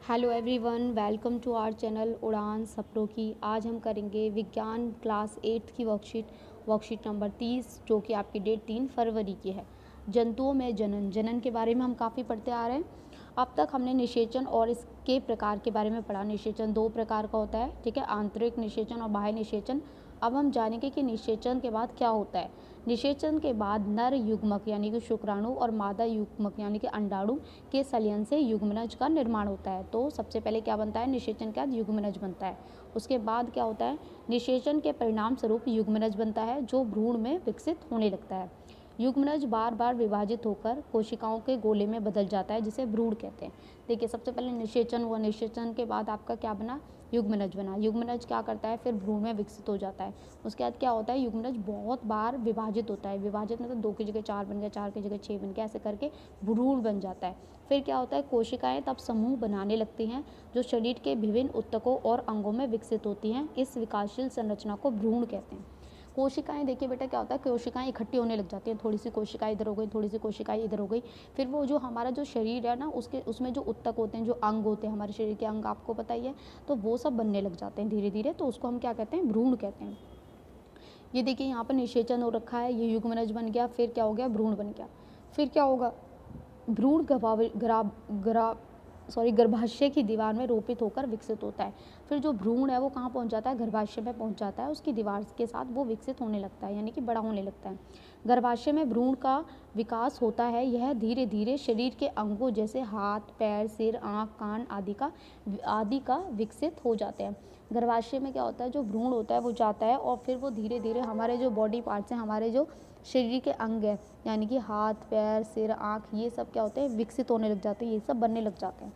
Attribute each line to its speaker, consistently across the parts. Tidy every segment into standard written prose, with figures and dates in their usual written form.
Speaker 1: Hello everyone, welcome to our channel उड़ान सपनों की। आज हम करेंगे विज्ञान क्लास 8 की वर्कशीट नंबर 30, जो कि आपकी डेट 3 फरवरी की है। जंतुओं में जनन के बारे में हम काफ़ी पढ़ते आ रहे हैं। अब तक हमने निषेचन और इसके प्रकार के बारे में पढ़ा। निषेचन 2 प्रकार का होता है, ठीक है, आंतरिक निषेचन और बाह्य निषेचन। अब हम जानेंगे कि निषेचन के बाद क्या होता है। निषेचन के बाद नर युग्मक यानी कि शुक्राणु और मादा युग्मक यानी कि अंडाणु के संलयन से युग्मनज का निर्माण होता है। तो सबसे पहले क्या बनता है, निषेचन के बाद युग्मनज बनता है। उसके बाद क्या होता है, निषेचन के परिणाम स्वरूप युग्मनज बनता है, जो भ्रूण में विकसित होने लगता है। युग्मनज बार बार विभाजित होकर कोशिकाओं के गोले में बदल जाता है, जिसे भ्रूण कहते हैं। देखिए, सबसे पहले निषेचन हुआ, निषेचन के बाद आपका क्या बना, युग्मनज बना। युग्मनज क्या करता है, फिर भ्रूण में विकसित हो जाता है। उसके बाद क्या होता है, युग्मनज बहुत बार विभाजित होता है। विभाजित मतलब 2 की जगह 4 बन गया, 4 की जगह 6 बन गया, ऐसे करके भ्रूण बन जाता है। फिर क्या होता है, कोशिकाएं तब समूह बनाने लगती हैं, जो शरीर के विभिन्न ऊतकों और अंगों में विकसित होती हैं। इस विकासशील संरचना को भ्रूण कहते हैं। कोशिकाएं, देखिए बेटा, क्या होता है, कोशिकाएं इकट्ठी होने लग जाती हैं। थोड़ी सी कोशिकाएं इधर हो गई, थोड़ी सी कोशिकाएं इधर हो गई। फिर वो जो हमारा जो शरीर है ना, उसमें जो ऊतक होते हैं, जो अंग होते हैं, हमारे शरीर के अंग आपको पता ही है, तो वो सब बनने लग जाते हैं धीरे धीरे। तो उसको हम क्या कहते हैं, भ्रूण कहते हैं। ये देखिए, यहाँ पर निषेचन हो रखा है, ये युग्मनज बन गया, फिर क्या हो गया, भ्रूण बन गया। फिर क्या होगा, भ्रूण गर्भाशय की दीवार में रोपित होकर विकसित होता है। फिर जो भ्रूण है वो कहाँ पहुँच जाता है, गर्भाशय में पहुँच जाता है। उसकी दीवार के साथ वो विकसित होने लगता है, यानी कि बड़ा होने लगता है। गर्भाशय में भ्रूण का विकास होता है। यह धीरे धीरे शरीर के अंगों जैसे हाथ, पैर, सिर, आँख, कान आदि का विकसित हो जाते हैं। गर्भाशय में क्या होता है, जो भ्रूण होता है वो जाता है, और फिर वो धीरे धीरे हमारे जो बॉडी पार्ट्स हैं, हमारे जो शरीर के अंग है, यानी कि हाथ, पैर, सिर, आँख, ये सब क्या होते हैं, विकसित होने लग जाते हैं, ये सब बनने लग जाते हैं।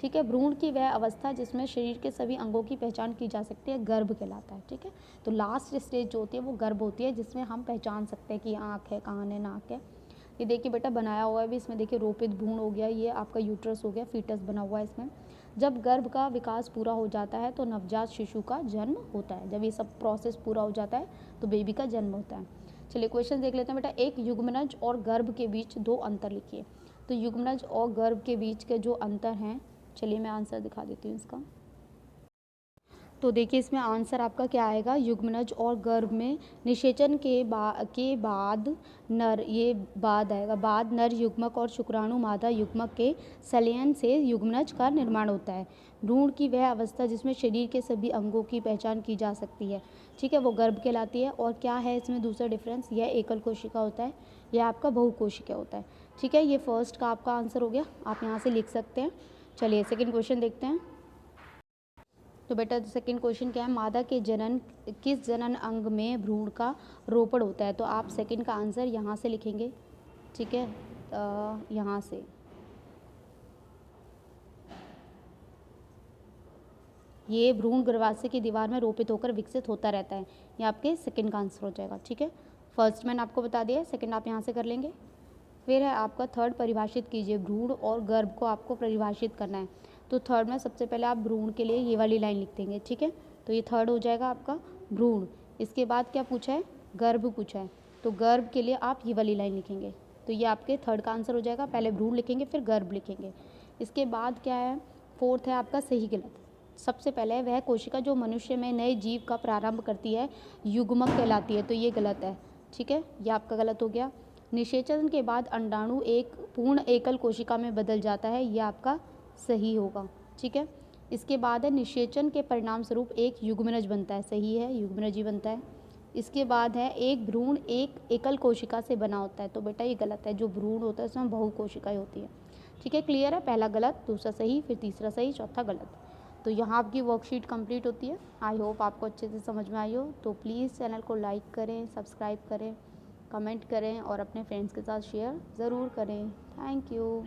Speaker 1: ठीक है, भ्रूण की वह अवस्था जिसमें शरीर के सभी अंगों की पहचान की जा सकती है, गर्भ कहलाता है। ठीक है, तो लास्ट स्टेज जो होती है वो गर्भ होती है, जिसमें हम पहचान सकते हैं कि आँख है, कान है, नाक है। ये देखिए बेटा, बनाया हुआ है भी इसमें, देखिए रोपित भ्रूण हो गया, ये आपका यूट्रस हो गया, फीटस बना हुआ है इसमें। जब गर्भ का विकास पूरा हो जाता है तो नवजात शिशु का जन्म होता है। जब ये सब प्रोसेस पूरा हो जाता है तो बेबी का जन्म होता है। चलिए क्वेश्चन देख लेते हैं बेटा। एक युग्मनज और गर्भ के बीच 2 अंतर लिखिए। तो युग्मनज और गर्भ के बीच के जो अंतर हैं, चलिए मैं आंसर दिखा देती हूँ इसका। तो देखिए, इसमें आंसर आपका क्या आएगा, युग्मनज और गर्भ में निषेचन के बाद नर, ये बाद आएगा, बाद नर युग्मक और शुक्राणु मादा युग्मक के संलयन से युग्मनज का निर्माण होता है। भ्रूण की वह अवस्था जिसमें शरीर के सभी अंगों की पहचान की जा सकती है, ठीक है, वो गर्भ कहलाती है। और क्या है इसमें दूसरा डिफरेंस, यह एकल कोशिका होता है, यह आपका बहुकोशिका होता है। ठीक है, ये फर्स्ट का आपका आंसर हो गया, आप यहाँ से लिख सकते हैं। चलिए सेकेंड क्वेश्चन देखते हैं। तो बेटा सेकंड क्वेश्चन क्या है, मादा के किस जनन अंग में भ्रूण का रोपण होता है। तो आप सेकंड का आंसर यहाँ से लिखेंगे। ठीक है, यहाँ से ये भ्रूण गर्भाशय की दीवार में रोपित होकर विकसित होता रहता है। ये आपके सेकंड का आंसर हो जाएगा। ठीक है, फर्स्ट मैंने आपको बता दिया, सेकंड आप यहाँ से कर लेंगे। फिर है आपका थर्ड, परिभाषित कीजिए। भ्रूण और गर्भ को आपको परिभाषित करना है। तो थर्ड में सबसे पहले आप भ्रूण के लिए ये वाली लाइन लिख देंगे। ठीक है, तो ये थर्ड हो जाएगा आपका भ्रूण। इसके बाद क्या पूछा है, गर्भ पूछा है, तो गर्भ के लिए आप ये वाली लाइन लिखेंगे। तो ये आपके थर्ड का आंसर हो जाएगा। पहले भ्रूण लिखेंगे, फिर गर्भ लिखेंगे। इसके बाद क्या है, फोर्थ है आपका सही गलत। सबसे पहले वह कोशिका जो मनुष्य में नए जीव का प्रारंभ करती है युग्मक कहलाती है, तो ये गलत है। ठीक है, ये आपका गलत हो गया। निषेचन के बाद अंडाणु एक पूर्ण एकल कोशिका में बदल जाता है, यह आपका सही होगा। ठीक है, इसके बाद है निषेचन के परिणाम स्वरूप एक युग्मनज बनता है, सही है, युग्मनज ही बनता है। इसके बाद है एक भ्रूण एक एकल कोशिका से बना होता है, तो बेटा ये गलत है। जो भ्रूण होता है उसमें बहुकोशिकाएं होती है। ठीक है, क्लियर है, पहला गलत, दूसरा सही, फिर तीसरा सही, चौथा गलत। तो यहाँ आपकी वर्कशीट कंप्लीट होती है। आई होप आपको अच्छे से समझ में आई हो। तो प्लीज़ चैनल को लाइक करें, सब्सक्राइब करें, कमेंट करें और अपने फ्रेंड्स के साथ शेयर ज़रूर करें। Thank you.